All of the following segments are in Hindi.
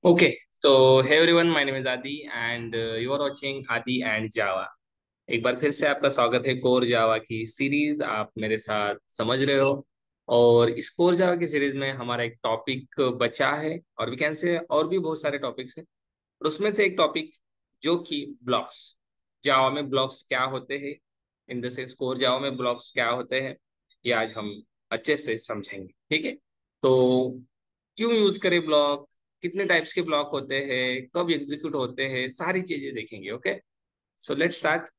Okay, so hey everyone, my name is Adi and you are watching Adi and Java। एक बार फिर से आपका स्वागत है कोर जावा की सीरीज। आप मेरे साथ समझ रहे हो। और इस कोर जावा की सीरीज में हमारा एक टॉपिक बचा है और वी कैन से और भी बहुत सारे टॉपिक्स हैं। और उसमें से एक टॉपिक जो कि ब्लॉक्स। जावा में ब्लॉक्स क्या होते हैं, in the sense core Java में ब्लॉक्स क्या होते हैं, ये आज हम अच्छे से समझेंगे। ठीक है, तो क्यों यूज करें ब्लॉक, कितने टाइप्स के ब्लॉक होते हैं, कब एग्जीक्यूट होते हैं, सारी चीजें देखेंगे। Okay, so let's start.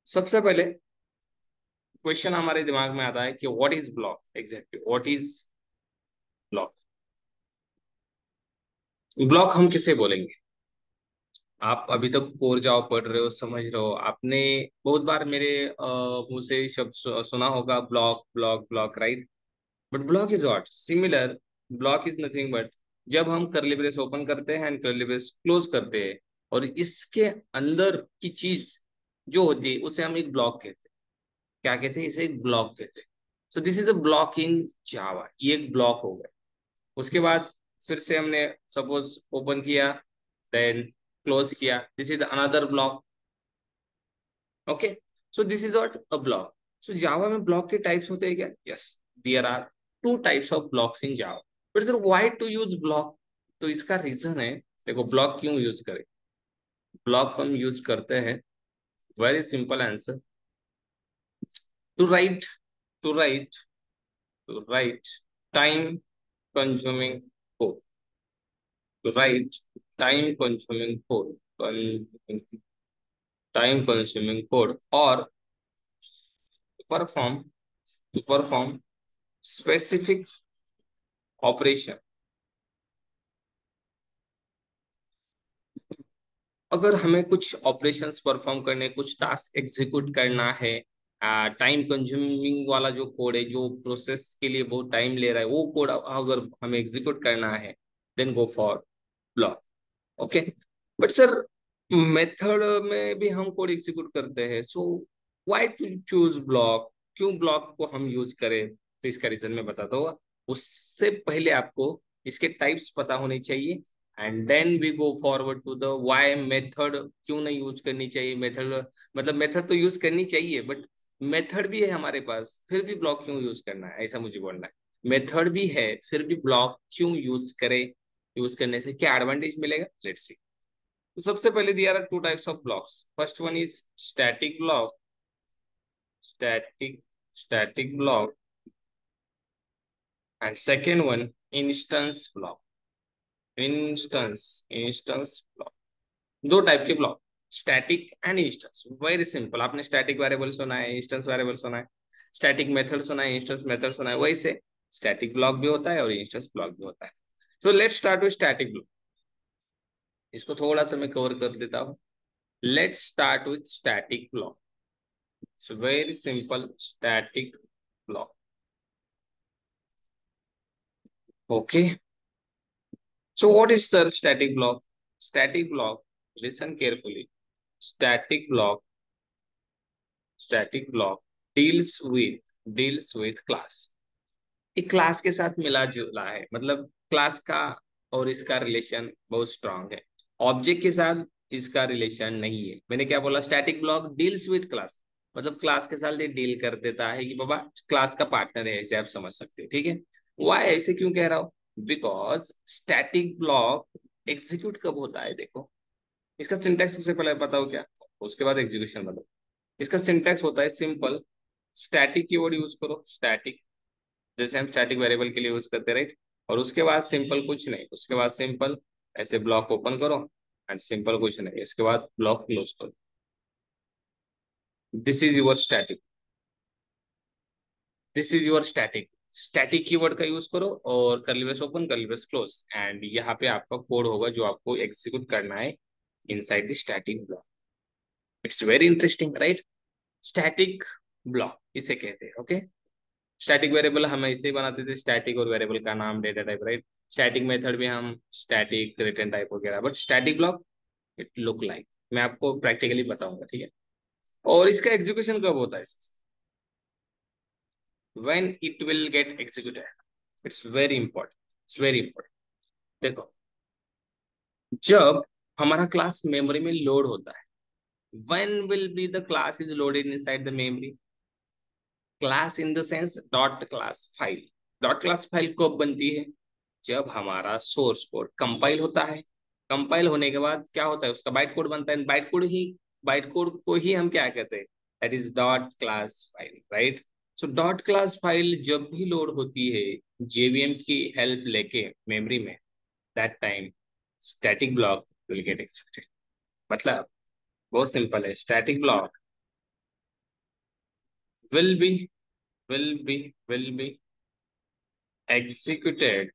सबसे पहले क्वेश्चन हमारे दिमाग में आता है कि what is block, exactly what is block. Block हम किसे बोलेंगे? आप अभी तक कोर जावा पढ़ रहे हो, समझ रहे हो, आपने बहुत बार मेरे मुंह से शब्द सुना होगा, block block block, right? But block is what similar. Block is nothing but जब हम करली ब्रेस ओपन करते हैं एंड करली ब्रेस क्लोज करते हैं और इसके अंदर की चीज जो होती है उसे हम एक ब्लॉक कहते हैं। क्या कहते हैं? इसे एक ब्लॉक कहते हैं। So this is a block in Java, ये एक ब्लॉक हो गया। उसके बाद फिर से हमने सपोज ओपन किया, देन क्लोज किया, this is another block. Okay, so this is what a block. सो जावा में ब्लॉक के टाइप्स होते हैं क्या? Yes, there are two types of blocks in Java. But sir why to use block? तो इसका रीजन है, देखो ब्लॉक क्यों यूज करें। ब्लॉक हम यूज करते हैं, very simple answer, to write to write to write time consuming code, to write time consuming code, time consuming code, और perform to perform specific operation. अगर हमें कुछ ऑपरेशंस परफॉर्म करने, कुछ टास्क एग्जीक्यूट करना है, टाइम कंज्यूमिंग वाला जो कोड है, जो प्रोसेस के लिए बहुत टाइम ले रहा है, वो कोड अगर हमें एग्जीक्यूट करना है, then go for block. Okay, but sir method में भी हम कोड एग्जीक्यूट करते हैं, so why to choose block? क्यों ब्लॉक को हम यूज करें? तो इसका रीजन मैं बताता हूँ। उससे पहले आपको इसके टाइप्स पता होने चाहिए and then we go forward to the why method क्यों नहीं यूज करनी चाहिए। मेथड मतलब मेथड तो यूज करनी चाहिए, बट मेथड भी है हमारे पास, फिर भी ब्लॉक क्यों यूज करना है, ऐसा मुझे बोलना है। मेथड भी है, फिर भी ब्लॉक क्यों यूज करें, यूज करने से क्या एडवांटेज मिलेगा, लेट्स सी। तो सबसे पहले दिया रहा to types of blocks. First one is static block, static static block, and second one instance block, instance block. दो टाइप के block, static and instance. Very simple, आपने स्टैटिक वेरिएबल सुना है, इंस्टेंस वेरिएबल सुना है, स्टैटिक मेथड सुना है, इंस्टेंस मेथड सुना है, वैसे स्टैटिक ब्लॉक भी होता है और इंस्टेंस ब्लॉक भी होता है। So let's start with static block. इसको थोड़ा सा मैं कवर कर देता हूँ। Let's start with static block. It's very simple, static block. Okay, so what is sir static block? Static block, listen carefully, static block, static block deals with class. एक क्लास के साथ मिला जुला है, मतलब क्लास का और इसका रिलेशन बहुत स्ट्रांग है। ऑब्जेक्ट के साथ इसका रिलेशन नहीं है। मैंने क्या बोला? Static block deals with class, मतलब क्लास के साथ ये डील कर देता है कि बाबा क्लास का पार्टनर है, ऐसे आप समझ सकते हो। ठीक है, वाई ऐसे क्यों कह रहा हूँ? बिकॉज स्टैटिक ब्लॉक एग्जीक्यूट कब होता है, देखो इसका सिंटैक्स सबसे पहले बताओ क्या, उसके बाद एग्जीक्यूशन बताओ। इसका सिंटैक्स होता है सिंपल, स्टैटिक कीवर्ड यूज करो, स्टैटिक, जैसे हम स्टैटिक वेरिएबल के लिए यूज करते, राइट? और उसके बाद सिंपल कुछ नहीं, उसके बाद सिंपल ऐसे ब्लॉक ओपन करो एंड सिंपल कुछ नहीं, इसके बाद ब्लॉक क्लोज करो। This is your static, this is your static. Static keyword का यूज करो और curly brace open curly brace close, and यहाँ पे आपका कोड होगा जो आपको एग्जीक्यूट करना है inside the static block. It's very interesting, right? Static block इसे कहते हैं। ओके, स्टैटिक वेरिएबल हम ऐसे ही बनाते थे, स्टैटिक और वेरिएबल का नाम data type, right? Static method भी हम स्टैटिक रिटर्न टाइप वगैरह, but static block it look like, मैं आपको प्रैक्टिकली बताऊंगा, ठीक है? और इसका एग्जीक्यूशन कब होता है? When it will get executed, it's very important, it's very important. देखो जब हमारा क्लास मेमोरी में लोड होता है, when will be the class is loaded inside the memory? Class in the sense dot class file. Dot class file कब बनती है? जब हमारा सोर्स कोड कंपाइल होता है। कंपाइल होने के बाद क्या होता है, उसका बाइट कोड बनता है। बाइट कोड को ही हम क्या कहते हैं? That is dot class file, right? So dot class file जब भी लोड होती है जेवीएम की हेल्प लेके मेमोरी में, that time static block will get accepted. मतलब बहुत सिंपल है, static block will be will be executed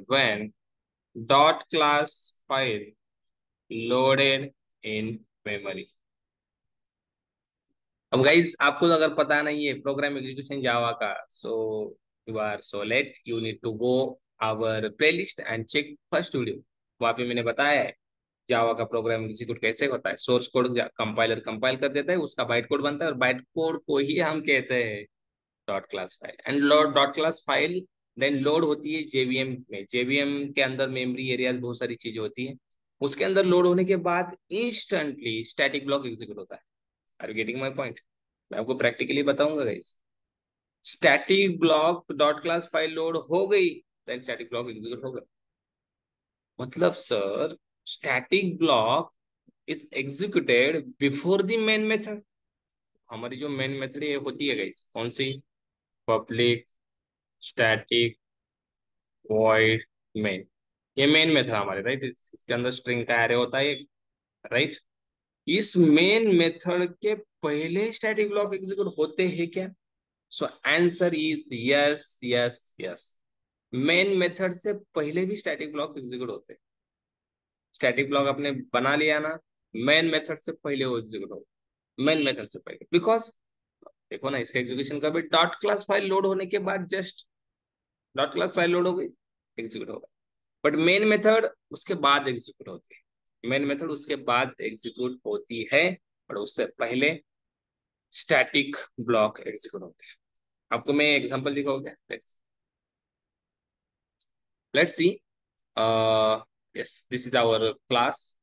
when dot class file loaded in memory। अब गाइज आपको तो अगर पता नहीं है प्रोग्राम एग्जीक्यूशन जावा का, so you are so late, you need to go our playlist and check first video. वहां पे मैंने बताया है जावा का प्रोग्राम एग्जीक्यूट कैसे होता है। सोर्स कोड कंपाइलर कंपाइल कर देता है, उसका बाइट कोड बनता है, और बाइट कोड को ही हम कहते हैं dot class file. And load dot class file then load होती है जेवीएम में। जेवीएम के अंदर मेमोरी एरिया बहुत सारी चीजें होती है। उसके अंदर लोड होने के बाद इंस्टेंटली स्टैटिक ब्लॉक एग्जीक्यूट होता है। Are you getting my point? मैं आपको प्रैक्टिकली बताऊंगा guys. Static block dot class file load हो गई, देन स्टैटिक ब्लॉक एग्जीक्यूट होगा। मतलब sir, static block is executed before the main method. हमारी जो मेन मेथड ये होती है गाइस, कौन सी? Public static void main. ये मेन मेथड हमारे, राइट? इसके अंदर स्ट्रिंग का एरे होता है, राइट? इस मेन मेथड के पहले स्टैटिक ब्लॉक एग्जीक्यूट होते हैं क्या? सो answer is yes yes yes. Main method से पहले भी स्टैटिक ब्लॉक एग्जीक्यूट होते हैं। स्टैटिक ब्लॉक आपने बना लिया ना, मेन मेथड से पहले वो एग्जीक्यूट होगा। मेन मेथड से पहले, बिकॉज देखो ना, इसका एग्जीक्यूशन कभी डॉट क्लास फाइल लोड होने के बाद just dot class file load हो गई, एग्जीक्यूट होगा। बट मेन मेथड उसके बाद एग्जीक्यूट होती है। मेन मेथड उसके बाद एग्जीक्यूट होती है, और उससे पहले स्टैटिक ब्लॉक एग्जीक्यूट होते हैं। आपको मैं एग्जांपल दिखाऊंगा, let's see. Yes, this is our class.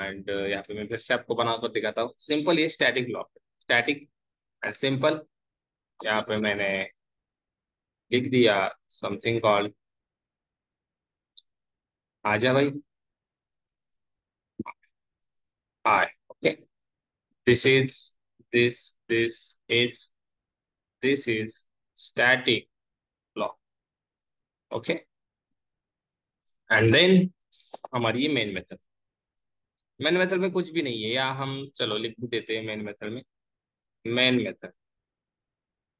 And यहाँ पे मैं फिर से आपको बनाकर दिखाता हूँ। सिंपल, ये static block, static and simple. यहाँ पे मैंने लिख दिया समथिंग कॉल्ड आजा भाई, hi, okay. This is this this is static block, okay. And then हमारी ये मेन मेथड में कुछ भी नहीं है, या हम चलो लिख भी देते हैं मेन मेथड में। मेन मेथड,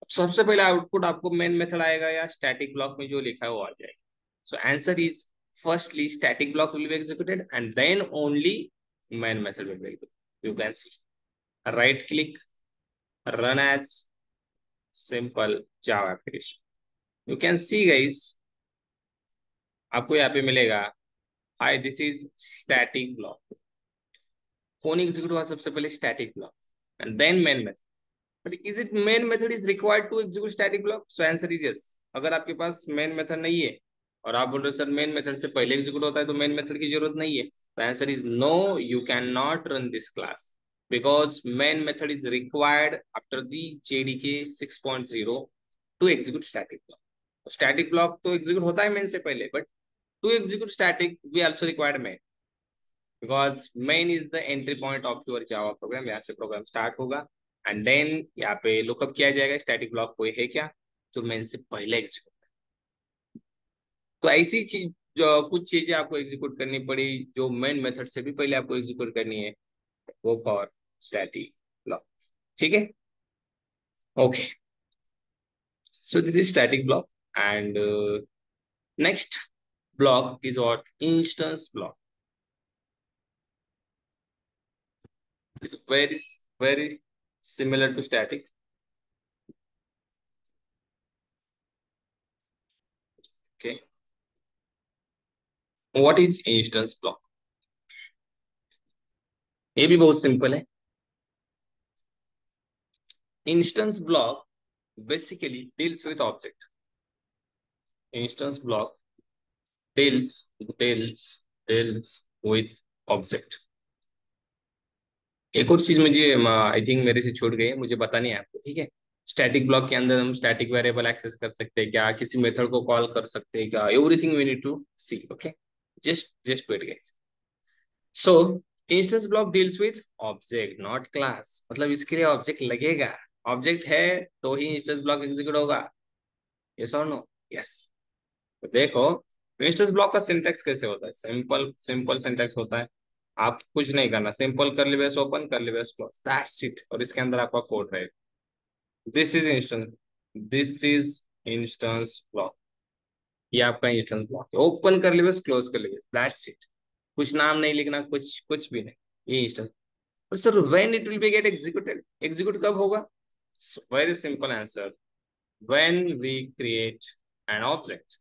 सबसे पहले आउटपुट आपको मेन मेथड आएगा, या स्टैटिक ब्लॉक में जो लिखा है वो आ जाएगा। So answer is firstly static block will be executed and then only main method will be executed. You can see, right click, run as simple Java application. You can see guys, आपको यहाँ पे मिलेगा hi this is static block. कौन एग्जीक्यूट हुआ सबसे पहले? Static block, and then main method. But is it main method is required to execute static block? So answer is yes. अगर आपके पास मेन मेथड नहीं है और आप बोल रहे हो सर मेन मेथड से पहले एग्जीक्यूट होता है तो मेन मेथड की जरूरत नहीं है, तो answer is no, you can not run this class because main method is required after the JDK 6.0 to execute static block. Static block तो एग्जीक्यूट होता है मेन से पहले, but to execute static we also required main, because main is the entry point of your Java program. यहाँ से प्रोग्राम स्टार्ट होगा एंड देन यहाँ पे लुकअप किया जाएगा स्टैटिक ब्लॉक कोई है क्या जो मेन से पहले एग्जीक्यूट। तो ऐसी चीज, जो कुछ चीजें आपको एग्जीक्यूट करनी पड़ी जो मेन मेथड से भी पहले आपको एग्जीक्यूट करनी है, वो फॉर स्टैटिक ब्लॉक। ठीक है, okay. So this is static block and next block is what? Instance block. It's very similar to static. Okay. What is instance block? ये भी बहुत सिंपल है। Instance block basically deals with object. Instance block deals deals with object. एक और चीज मुझे आई थिंक मेरे से छूट गई है, मुझे बतानी है आपको, ठीक है? स्टैटिक ब्लॉक के अंदर हम स्टैटिक वेरिएबल एक्सेस कर सकते हैं क्या, किसी मेथड को कॉल कर सकते हैं क्या, everything we need to see. Okay, just wait guys. So instance block deals with object not class. मतलब इसके लिए ऑब्जेक्ट लगेगा, ऑब्जेक्ट है तो ही इंस्टेंस ब्लॉक एग्जीक्यूट होगा. यस और नो? यस. तो देखो, इंस्टेंस ब्लॉक का सिंटैक्स कैसे होता है. सिंपल सिंपल सिंटैक्स होता है. आप कुछ नहीं करना, सिंपल कर ली ब्रेस ओपन, कर ली ब्रेस क्लोज, दैट्स इट. और इसके अंदर आपका कोड रहेगा. This is instance, this is instance block. ये आपका इंस्टेंस ब्लॉक है. ओपन कर ली ब्रेस, क्लोज कर ली ब्रेस, दैट्स इट. कुछ नाम नहीं लिखना, कुछ कुछ भी नहीं. ये इंस्टेंस. और sir when it will be get executed, execute कब होगा? Very simple answer, when we create an object.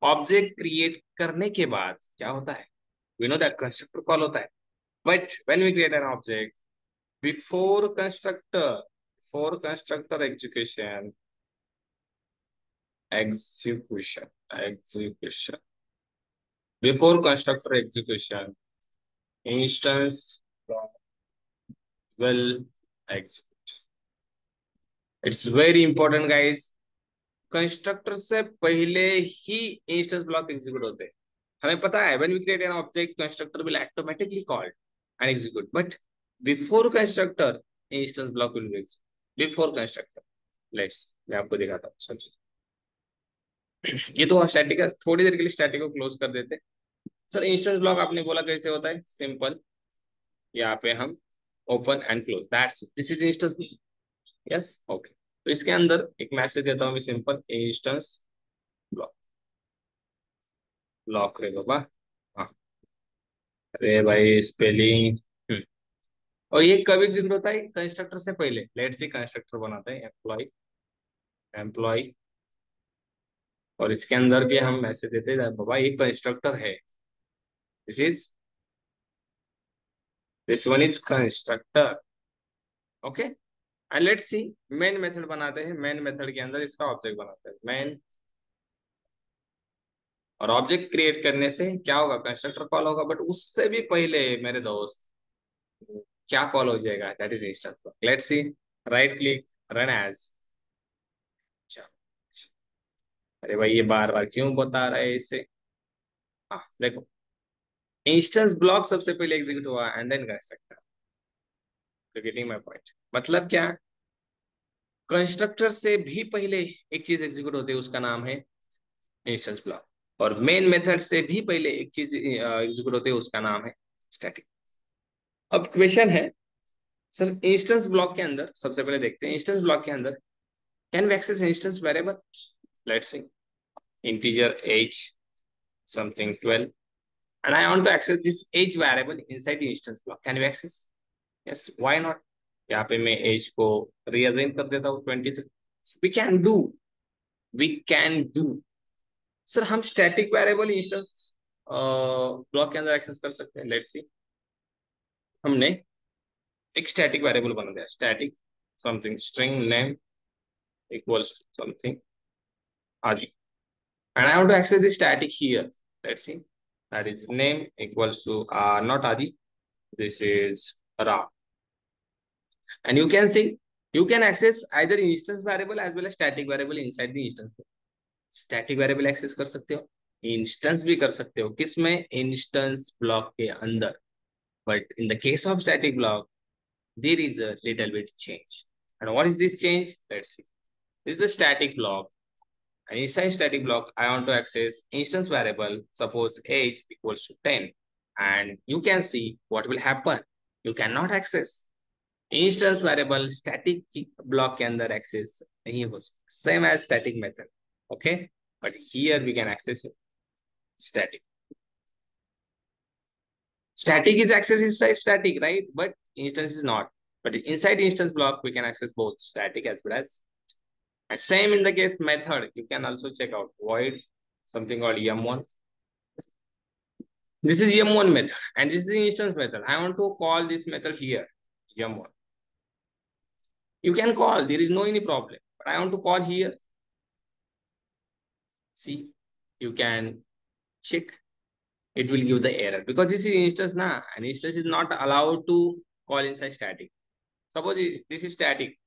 Object create करने के बाद क्या होता है? We know that constructor call होता है. But when we create an object, before constructor, before constructor execution, execution execution before constructor execution, instance will execute. It's very important guys. Constructor से पहले ही इंस्टेंस ब्लॉक एग्जीक्यूट होते हैं. हमें पता है when we create an object, constructor will automatically called and execute. But before constructor, instance block will be execute. Before constructor, let's, मैं आपको दिखाता हूँ. समझिए, ये तो स्टैटिक है. थोड़ी देर के लिए स्टैटिक को क्लोज कर देते. सर इंस्टेंस ब्लॉक आपने बोला कैसे होता है? सिंपल, यहाँ पे हम open and close, that's this is instance. Yes, okay. तो इसके अंदर एक मैसेज देता हूँ, सिंपल इंस्टेंस ब्लॉक. ब्लॉक रे बाबा. हाँ, अरे भाई स्पेलिंग. और ये कब एग्जीक्यूट होता है? कंस्ट्रक्टर से पहले. लेट्स सी कंस्ट्रक्टर बनाते हैं एम्प्लॉय, एम्प्लॉय. और इसके अंदर भी हम मैसेज देते हैं बाबा ये कंस्ट्रक्टर है. This is, this one is constructor. Okay. And let's see, main method बनाते हैं. मेन मेथड के अंदर इसका ऑब्जेक्ट बनाते हैं मेन. और ऑब्जेक्ट क्रिएट करने से क्या होगा? कंस्ट्रक्टर कॉल होगा. बट उससे भी पहले मेरे दोस्त क्या कॉल हो जाएगा? That is instance. Let's see, right click, run as. अरे भाई ये बार बार क्यों बता रहा है इसे? हाँ देखो, इंस्टेंस ब्लॉक सबसे पहले एग्जीक्यूट हुआ and then constructor. Getting my point? मतलब क्या, कंस्ट्रक्टर से भी पहले एक चीज एग्जीक्यूट होती है, उसका नाम है इंस्टेंस ब्लॉक. और मेन मेथड से भी पहले एक चीज एग्जीक्यूट होती है, उसका नाम है स्टैटिक. अब क्वेश्चन है, सर इंस्टेंस ब्लॉक के अंदर सबसे पहले देखते हैं, इंस्टेंस ब्लॉक के अंदर can we access instance variable? Let's see, integer as something 12, and I want to access this age variable inside the instance block. Can we access? Yes, why not? यहाँ पे मैं एज को रीअसाइन कर देता हूँ 23. We can do, we can do. Sir हम स्टैटिक वेरिएबल इंस्टेंस ब्लॉक के अंदर एक्सेस कर सकते हैं. लेट्स सी, हमने एक स्टैटिक वेरिएबल बना दिया, static something string name equals to something आदि. And I want to access the static here. Let's see. That is name equals to not Adi. This is Ram. And you can see, you can access either instance variable as well as static variable inside the instance. Static variable access कर सकते हो, instance भी कर सकते हो. किसमें? Instance block के अंदर. But in the case of static block, there is a little bit change. And what is this change? Let's see. This is the static block. And inside static block, I want to access instance variable, suppose age equals to 10. And you can see what will happen. You cannot access. Instance variable static block के अंदर एक्सेस नहीं हो सकता, same as static method. Okay, but here we can access static. Static is access inside static, right? But instance is not. But inside instance block, we can access both static as well as. And same in the case method, you can also check out void something called em1. This is em1 method, and this is the instance method. I want to call this method here, em1. You can call, there is no any problem. But I want to call here. See, you can check. it will give the error because this is instance na, and instance is not allowed to call inside static. Suppose this is static,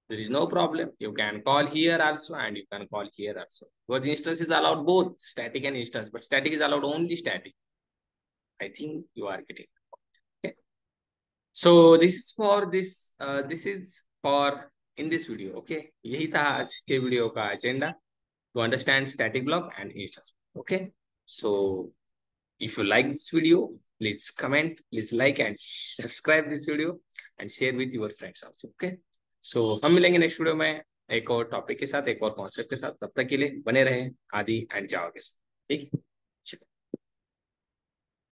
there is no problem. You can call here also and you can call here also. Because instance is allowed both static and instance, but static is allowed only static. I think you are getting. Okay. So this is for this. This is for in this video. Okay. यही था आज के वीडियो का agenda to understand static block and instance. Okay. So if you like this video, please comment, please like and subscribe this video and share with your friends also. Okay. So हम मिलेंगे नेक्स्ट वीडियो में एक और टॉपिक के साथ, एक और कॉन्सेप्ट के साथ. तब तक के लिए बने रहे आदि एंड जावा के साथ. ठीक है.